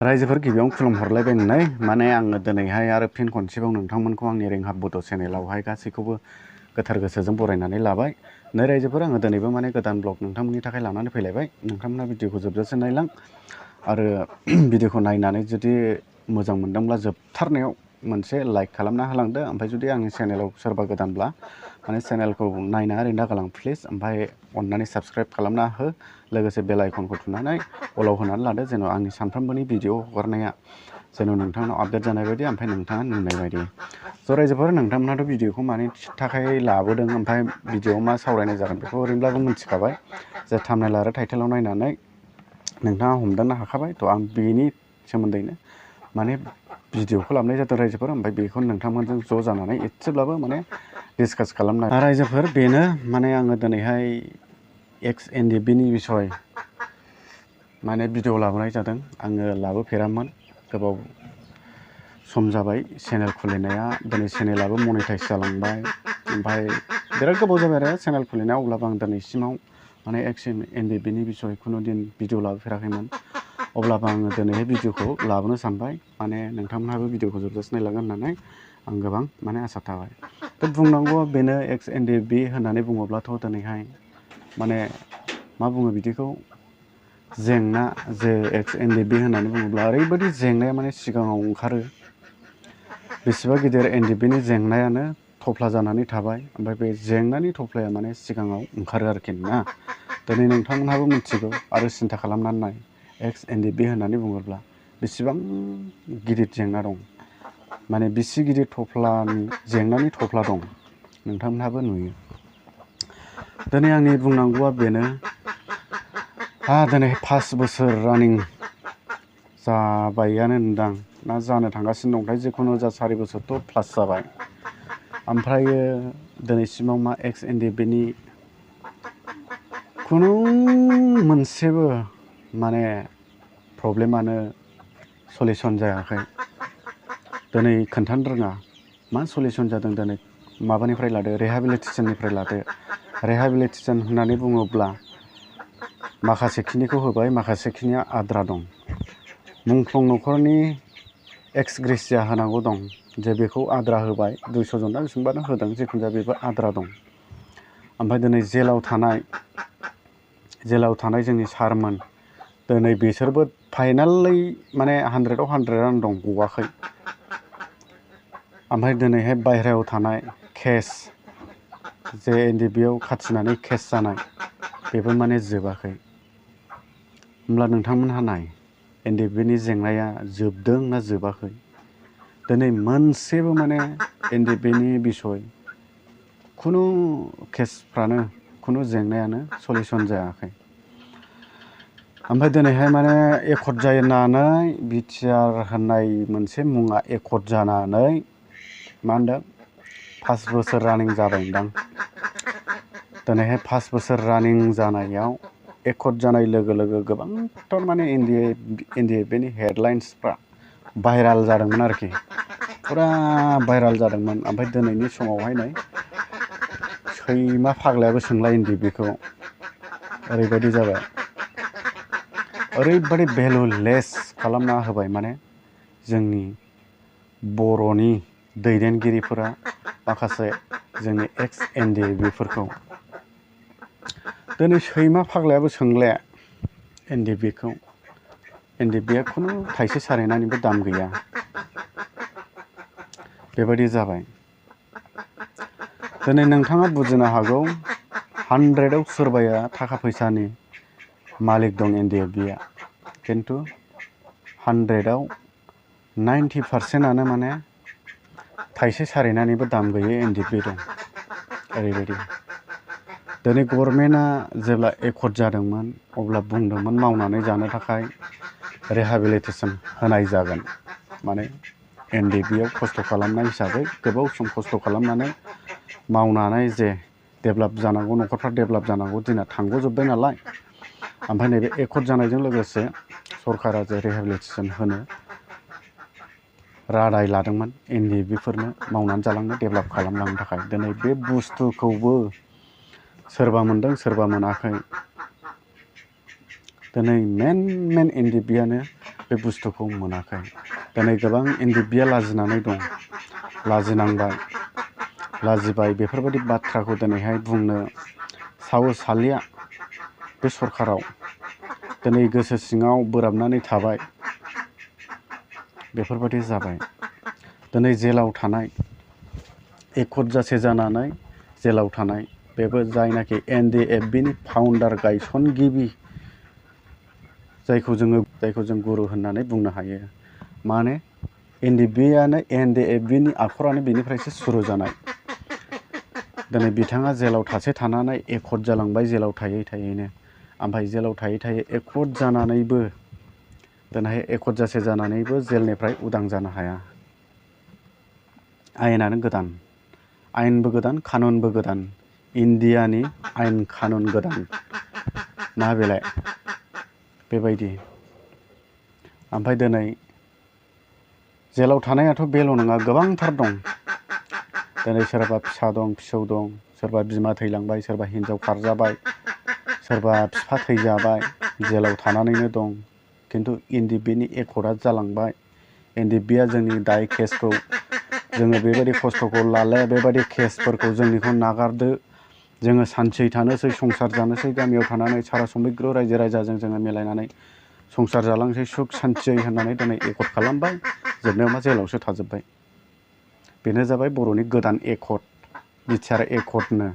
रायजोफोर गिबियाव खुलुमहरलायबाय माने आङो दिनैहाय आरो फिन खनसेबाव नोंथांमोनखौ आंनि रेंहाब बड' चेनेलावहाय गासैखौबो गोथार गोसोजों बरायनानै लाबाय। नै रायजोफोर आङो दिनैबो माने गोदान ब्लग नोंथांमोननि थाखाय लानानै फैलायबाय। नोंथांमोना भिडिअखौ जोबजासे नायलां आरो भिडिअखौ नायनानै जुदि मोजां मोनदोंब्ला जोबथारनायाव मोनसे लाइक खालामना होलांदो। ओमफ्राय जुदि आंनि चेनेलाव सोरबा गोदानब्ला माने चेनेलखौ नायना ओरैनो दागालां प्लिज। ओमफ्राय अननानै साबस्क्राइब खालामना हो, लोगोसे बेल आइकनखौ थुनानै अलाव होनानै लादो जेन' आंनि सानफ्रोमबोनि भिडिअ हगारनाया जेन' नोंथांनाव आपडेट जानाय बायदि ओमफ्राय नोंथाङा नुनाय बायदि। स' रायजोफोर नोंथांमोनाथ' भिडिअखौ मानि थाखाय लाबोदों ओमफ्राय भिडिअआव मा सावरायनाय जागोन बेखौ ओरैनोब्लाबो मिथिखाबाय। जे थाम्बनेल आरो टाइटेलाव नायनानै नोंथाङा हमदांनो हाखाबाय। थ' आं बेनि सोमोन्दैनो माने भिडिअखौ लाबोनाय जादों रायजोफोर। ओमफ्राय बेखौ नोंथांमोनजों ज' जानानै एसेब्लाबो माने डिसकास खालामनाय रायजोफोर बेनो माने आङो दिनैहाय XNDB-नि बिसय माने भिडिअ लाबोनाय जादों। आङो लाबोफेरामोन, गोबाव सम जाबाय चेनेल खुलिनाया। दिनै चेनेलाबो मनिटाइज जालांबाय। ओमफ्राय बिराद गोबाव जाबाय आरो चेनेल खुलिनाया। अब्लाबो आं दिनैसिमाव माने XNDB-नि बिसय खुनु दिन भिडिअ लाबोफेराखैमोन। अब्लाबो आङो दिनैहाय भिडिअखौ लाबोनो सानबाय। माने नोंथांमोनहाबो भिडिअखौ जोबजासे नायलांगोन होननानै आं गोबां माने आसा थाबाय। थ' बुंनांगौआ बेनो XNDB होननानै बुङोब्लाथ' दिनैहाय माने मा बुङो बिदिखौ जेंना। जे XNDB होननानै बुङोब्ला ओरैबायदि जेंनाया माने सिगाङाव ओंखारो। बेसेबा गिदिर NDB-नि जेंनायानो थफ्ला जानानै थाबाय। ओमफ्राय बे जेंनानि थफ्लाया माने सिगाङाव ओंखारो आरोखि ना। दिनै नोंथांमोनहाबो मिथिगौ आरो सिन्था खालामनानै नाय XNDB होननानै बुङोब्ला बेसेबां गिदिर जेंना दं। माने बेसे गिदिर जेंनानि थफ्ला दं नोंथांमोनहाबो नुयो। दिनै आंनि बुंनांगौआ बेनो, दिनै 5 बोसोर रानिं जाबायानो होनदां ना जानो थांगासिनो दंथाय, जिखुनु जा 4 बोसोरथ' प्लास जाबाय। ओमफ्रायो दिनैसिमाव मा XNDB-नि खुनु मोनसेबो माने प्रब्लेमानो सलिउसन जायाखै। दिनै खोन्थानो रोङा मा सलिउसन जादों। दिनै माबानिफ्राय लादो, रिहेबिलिटेसननिफ्राय लादो। रिहेबिलिटेसन होननानै बुङोब्ला माखासे खिनिखौ होबाय, माखासे खिनिया आद्रा दं। मुंख्लं न'खरनि एक्स ग्रेसिया होनांगौ दं, जे बेखौ आद्रा होबाय। 200 जन ना बेसेबांबानो होदों, जिखुनु जाया बेबो आद्रा दं। ओमफ्राय दिनै जेलाव थानाय जोंनि सारमोन, दिनै बिसोरबो फाइनालै माने 100आव 100 दं, गवाखै। ओमफ्राय दिनैहाय बायह्रायाव थानाय केस, जे NDB-आव खाथिनानै केस जानाय, बेबो माने जोबाखै। होमब्ला नोंथांमोनहा नाय NDB-नि जेंनाया जोबदों ना जोबाखै। दिनै मोनसेबो माने NDB-नि बिसय खुनु केसफ्रानो, खुनु जेंनायानो सलिउसन जायाखै। ओमफ्राय दिनैहाय माने एकर्ड जानानै बिटिआर होननाय मोनसे मुङा एकर्ड जानानै मा होनदों 5 बोसोर रानिं जाबायदां। दिनैहाय 5 बोसोर रानिं जानायाव एकर्ड जानाय लोगो लोगो गोबांथार माने NDB-नि हेडलाइन्सफ्रा भाइराल जादोंमोन आरोखि, फुरा भाइराल जादोंमोन। ओमफ्राय दिनैनि समावहाय नै सैमा फाग्लायाबो सोंला NDB-खौ, ओरैबायदि जाबाय। ओरैबायदि भेलुलेस खालामना होबाय माने जोंनि बर'नि दैदेनगिरिफोरा, माखासे जोंनि XNDB-फोरखौ। दिनै सैमा फाग्लायाबो सोंले NDB-खौ। NDB-आ खुनु थाइसे सारेनानिबो दाम गैया, बेबायदि जाबाय। दिनै नोंथाङा बुजिनो हागौ 100आव सोरबाया थाखा फैसानि मालिक दं NDB-आ, खिन्थु 100आव 90%आनो माने थाइसे सारेनानिबो दाम गैयै NDB दं, ओरैबायदि। दिनै गभर्नमेन्टआ जेब्ला एकर्ड जादोंमोन अब्ला बुंदोंमोन मावनानै जानो थाखाय रिहेबिलिटेसन होनाय जागोन। माने NDB-आव खस्थ' खालामनाय हिसाबै गोबाव सम खस्थ' खालामनानै मावनानै जे डेभेलप जानांगौ, न'खरफ्रा डेभेलप जानांगौ, दिना थांग'जोब्बाय नालाय। ओमफ्राय नैबे एकर्ड जानायजों लोगोसे सरकारा जे रिहेबिलिटेसन होनो रादाय लादोंमोन NDB-फोरनो मावनानै जालांनो, डेभेलप खालामलांनो थाखाय। दिनै बे बुस्थुखौबो सोरबा मोनदों सोरबा मोनाखै। दिनै मेन NDB-आनो बे बुस्थुखौ मोनाखै। दिनै गोबां एनडिएफबिआ लाजिनानै दं, लाजिनांबाय, लाजिबाय। बेफोरबायदि बाथ्राखौ दिनैहाय बुंनो साहस हालिया बे सरखाराव। दिनै गोसो सिङाव बोराबनानै थाबाय, बेफोरबायदि जाबाय। दिनै जेलाव थानाय, एक'त जानानै जेलाव थानाय, बेबो जायनाखि एनडिएफबिनि फाउन्डार, गायसनगिरि, जायखौ जों गुरु होननानै बुंनो हायो। माने एनडिएफबिनि आखरानो बेनिफ्रायसो सुरु जानाय। दिनै बिथाङा जेलाव थानानै एक'त जालांबाय, जेलाव थायै थायैनो। ओमफ्राय जेलाव थायै थायै एक'त जानानैबो, दिनैहाय एक'त जानानैबो जेलनिफ्राय उदां जानो हाया। आयेनानो गोदान, आयेनबो गोदान, कानुनबो गोदान। इन्डियानि आयेन कानुन गोदान ना बेलाय बेबायदि। ओमफ्राय दिनै जेलाव थानायाथ' बेल' नङा, गोबांथार दं। दिनै सोरबा फिसा दं, फिसौ दं, सोरबा बिमा थैलांबाय, सोरबा हिनजाव खारजाबाय, सोरबा बिफा थैजाबाय, जेलाव थानानैनो दं। खिन्थु एनडिएफबिनि एक'तआ जालांबाय। एनडिएफबिआ जोंनि दाय केसखौ, जोङो बेबायदि खस्थ'खौ लाले, बेबायदि केसफोरखौ जोंनिखौ नागारदो, जोङो सान्थियै थानोसै, संसार जानोसै, गामियाव थानानै सारा समिग्र रायजो राजाजों जोङो मिलायनानै संसार जालांसै सुख सान्थियै होननानै दिनै एक'त खालामबाय। जोबनायाव मा जेलावसो थाजोब्बाय। बेनो जाबाय बर'नि गोदान एक'त, बिटिआर एक'तनो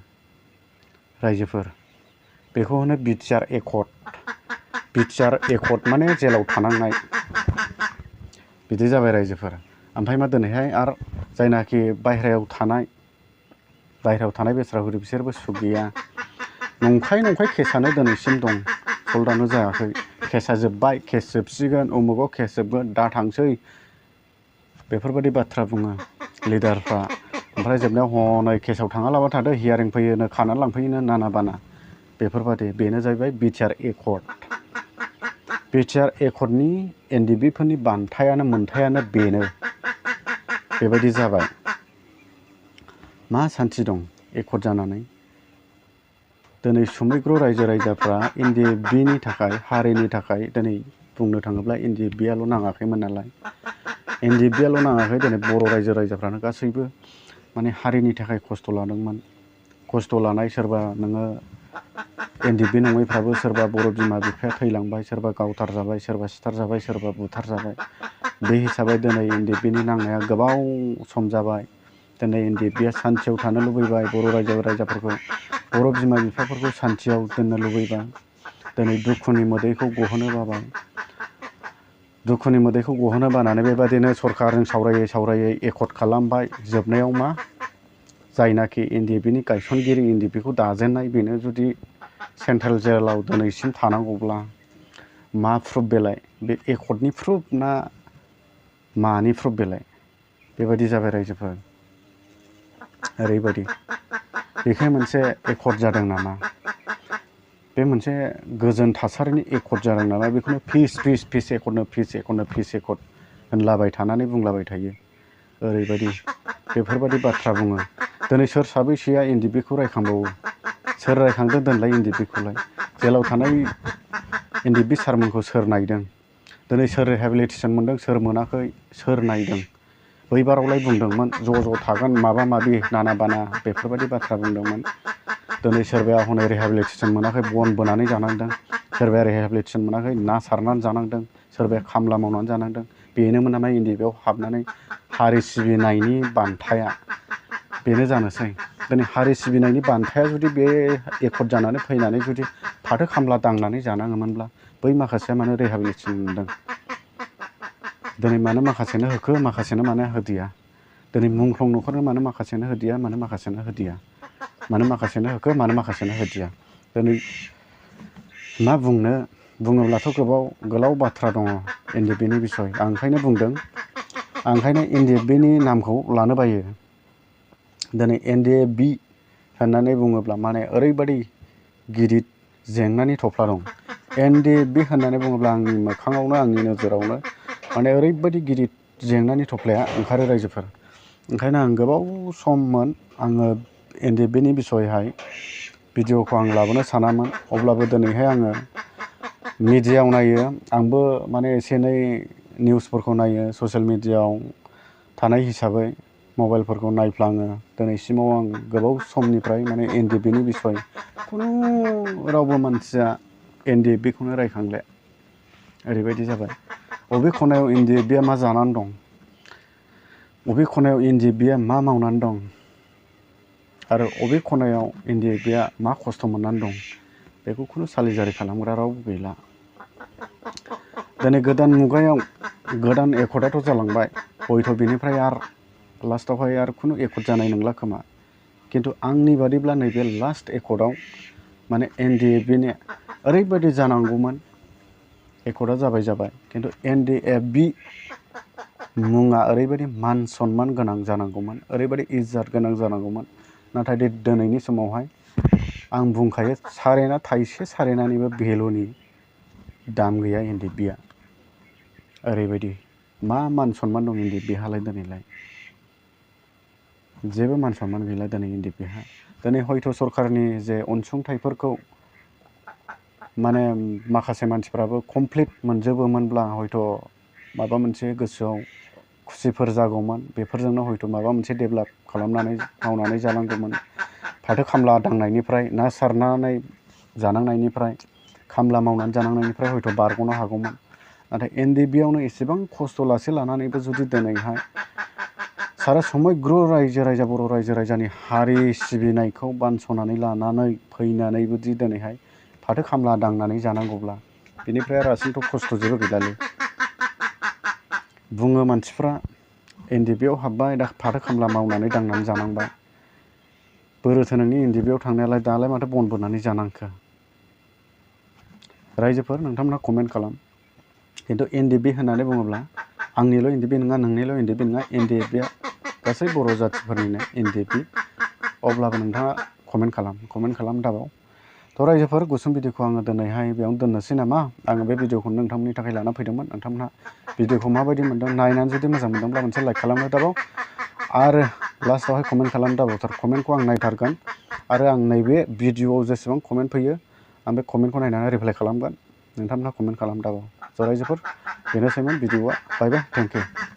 रायजोफोर। बेखौ होनो बिटिआर एक'त। बिटिआर एक'त माने जेलाव थानांनाय। बिदि जाबाय रायजोफोर। ओमफ्राय मा दिनैहाय आरो जायनाखि बाहेरायाव थानाय बेस्राफोर, बिसोरबो सुख गैया। नंखाय केसानो दिनैसिम दं, सल्भआनो जायाखै। केसा जोब्बाय, केस जोबसिगोन, उमुगाव केस जोबगोन, दा थांसै, बेफोरबायदि बाथ्रा बुङो लिडारफ्रा। ओमफ्राय जोबनायाव हनै केसाव थाङालाबा थादो, हियारिं फैयोनो, खानानै लांफैयोनो, नाना बाना बेफोरबायदि। बेनो जाहैबाय बिटिआर एक'त। बिटिआर एक'तनि एनडिएफबिफोरनि मोन्थायानो बेनो। बेबायदि जाबाय। मा सान्थि दं एक'त जानानै? दिनै समिग्र रायजो राजाफ्रा एनडिएफबिनि थाखाय, हारिनि थाखाय, दिनै बुंनो थाङोब्ला एनडिएफबिआल' नाङाखैमोन नालाय। एनडिएफबिआल' नाङाखै, दिनै बर' रायजो राजाफ्रानो गासैबो माने हारिनि थाखाय खस्थ' लादोंमोन। खस्थ' लानाय, सोरबा नोङो एनडिएफबि नङैफ्राबो, सोरबा बर' बिमा बिफाया थैलांबाय, सोरबा गावथार जाबाय, सोरबा सिथार जाबाय, सोरबा बुथार जाबाय। बे हिसाबै दिनै एनडिएफबिनि नांनाया गोबाव सम जाबाय। दिनै एनडिएफबिआ सान्थियाव थानो लुबैबाय, बर' रायजो राजाफोरखौ, बर' बिमा बिफाफोरखौ सान्थियाव दोननो लुबैबाय। दिनै दुखुनि मोदैखौ गहोनो बाबाय। दुखुनि मोदैखौ गहोनो बानानै बेबादिनो सरकारजों सावरायै एक'त खालामबाय। जोबनायाव मा, जायनाखि एनडिएफबिनि गायसनगिरि, एनडिएफबिखौ दाजेननाय, बेनो जुदि सेन्ट्रेल जेलाव दिनैसिम थानांगौब्ला मा प्रुफ बेलाय? बे एक'तनि प्रुफ ना मानि प्रुफ बेलाय? बेबायदि जाबाय रायजोफोर। ओरैबायदि। बेखाय मोनसे एक'त जादों नामा? बे मोनसे गोजोन थासारिनि एक'त जादों नामा? बेखौनो पिस एक'त होनलाबाय थानानै बुंलाबाय थायो। ओरैबायदि बेफोरबायदि बाथ्रा बुङो। दिनै सोर साबैसेया एनडिएफबिखौ रायखांबावो? सोर रायखांदों दोनलाय एनडिएफबिखौलाय? जेलाव थानाय एनडिएफबि सारमोनखौ सोर नायदों? दिनै सोर रिहेबिलिटेसन मोनदों, सोर मोनाखै, सोर नायदों? बैबारावलाय बुंदोंमोन ज' थागोन, माबा माबि नाना बाना बेफोरबायदि बाथ्रा बुंदोंमोन। दिनै सोरबाया हनै रिहेबिलिटेसन मोनाखै, बन बोनानै जानांदों। सोरबाया रिहेबिलिटेसन मोनाखै, ना सारनानै जानांदों। सोरबाया खामला मावनानै जानांदों। बेनोमोन नामा एनडिएफबिआव हाबनानै हारि सिबिनायनि बान्थाया? बेनो जानोसै। दिनै हारि सिबिनायनि बान्थाया जुदि बे एक'त जानानै फैनानै जुदि फाथो खामला दांनानै जानाङोमोनब्ला, बै माखासेया मानो रिहेबिलिटेसन मोनदों? दिनै मानो माखासेनो होखो, माखासेनो मानो होदिया? दिनै मुंख्लं न'खरनो मानो माखासेनो होदिया, मानो माखासेनो होदिया? मानो माखासेनो होखो, मानो माखासेनो होदिया? दिनै मा बुङोब्लाथ' गोलाव बाथ्रा दङ एनडिएफबिनि बिसय। आं ओंखायनो बुंदों, आं ओंखायनो एनडिएफबिनि नामखौ लानो बायो। दिनै एनडिएफबि होननानै बुङोब्ला माने ओरैबायदि गिदिर जेंनानि थफ्ला दं। एनडिएफबि होननानै बुङोब्ला आंनि मोखाङावनो, आंनि नोजोरावनो माने ओरैबायदि गिदिर जेंनानि थफ्लाया ओंखारो रायजोफोर। ओंखायनो आं गोबाव सममोन आङो एनडिएफबिनि बिसयहाय भिडिअखौ आं लाबोनो सानामोन। अब्लाबो दिनैहाय आङो मिडियायाव नायो आंबो माने एसे एनै निउसफोरखौ नायो ससियेल मिडियायाव थानाय हिसाबै मबाइलफोरखौ नायफ्लाङो दिनैसिमाव आं गोबाव समनिफ्राय माने एनडिएफबिनि बिसय खुनु रावबो मानसिया एनडिएफबिखौनो रायखांले ओरैबायदि जाबाय बबे खनायाव एनडिएफबिया मा जानानै दं बबे खनायाव एनडिएफबिया मा मावनानै दं आरो बबे खनायाव एनडिएफबिया मा खस्थ' मोननानै दं बेखौ खुनु सालिजारि खालामग्रा रावबो गैला दिनै गोदान मुगायाव गोदान एकर्डआथ' जालांबाय हयथ' बेनिफ्राय आरो लास्टआवहाय आरो खुनु एकर्ड जानाय नंला खोमा खिन्थु आंनि बादिब्ला नैबे लास्ट एकर्डआव माने एनडिएफबिनि ओरैबायदि जानांगौमोन एकर्डआ जाबाय खिन्थु एनडिएफबि मुङा ओरैबायदि मान सन्मान गोनां जानांगौमोन ओरैबायदि इज्जत गोनां जानांगौमोन नाथाय दिनैनि समावहाय आं बुंखायो सारेना थाइसे सारेनानिबो भेलुनि दाम गैया एनडिएफबिया ओरैबायदि मा मान सन्मान दं एनडिएफबिहालाय दिनैलाय जेबो मान सन्मान गैला दिनै एनडिएफबिहा दिनै हयथ' सरकारनि जे अनसुंथाइफोरखौ माने माखासे मानसिफ्राबो कमप्लिट मोनजोबोमोनब्ला हयथ' माबा मोनसे गोसोआव खुसिफोर जागौमोन बेफोरजोंनो हयथ' माबा मोनसे डेभेलप खालामनानै मावनानै जानांगौमोन फाथो खामला दांनायनिफ्राय ना सारनानै जानांनायनिफ्राय खामला मावनानै जानांनायनिफ्राय हयथ' बारग'नो हागौमोन नाथाय एनडिएफबियावनो एसेबां खस्थ' लानानैबो जुदि दिनैहाय सारा समग्र रायजो राजा बर' रायजो राजानि हारि सिबिनायखौ बानस'नानै लानानै फैनानैबो दि दिनैहाय फाथो खामला दांनानै जानांगौब्ला बेनिफ्राय रासिनथ' खस्थ' जेबो गैलालै बुङो मानसिफ्रा एनडिएफबियाव हाबबाय दा फाथो खामला मावनानै दांनानै जानांबाय बोरोथो नोंनि एनडिएफबियाव थांनायालाय दालाय माथो बन बोनानै जानांखो रायजोफोर नोंथांमोनहा कमेन्ट खालाम खिन्थु एनडिएफबि होननानै बुङोब्ला आंनिल' एनडिएफबि नङा नोंनिल' एनडिएफबि नङा एनडिएफबिया गासै बर' जाथिफोरनिनो एनडिएफबि अब्लाबो नोंथाङा कमेन्ट खालाम दाबाव थ' रायजोफोर गुसुं भिडिअखौ आङो दिनैहाय बेयावनो दोननोसै नामा आङो बे भिडिअखौ नोंथांमोननि थाखाय लाना फैदोंमोन नोंथांमोनहा भिडिअखौ माबायदि मोनदों नायनानै जुदि मोजां मोनदोंब्ला मोनसे लाइक खालामनो दाबाव आरो लास्टआवहाय कमेन्ट खालामनो दाबावथार कमेन्टखौ आं नायथारगोन आरो आं नैबे भिडिअआव जेसेबां कमेन्ट फैयो आं बे कमेन्टखौ नायनानै रिप्लाइ खालामगोन नोंथांमोनहा कमेन्ट खालाम दाबाव ज' रायजोफोर बेनोसैमोन भिडिअआ बाय बाय थेंक इउ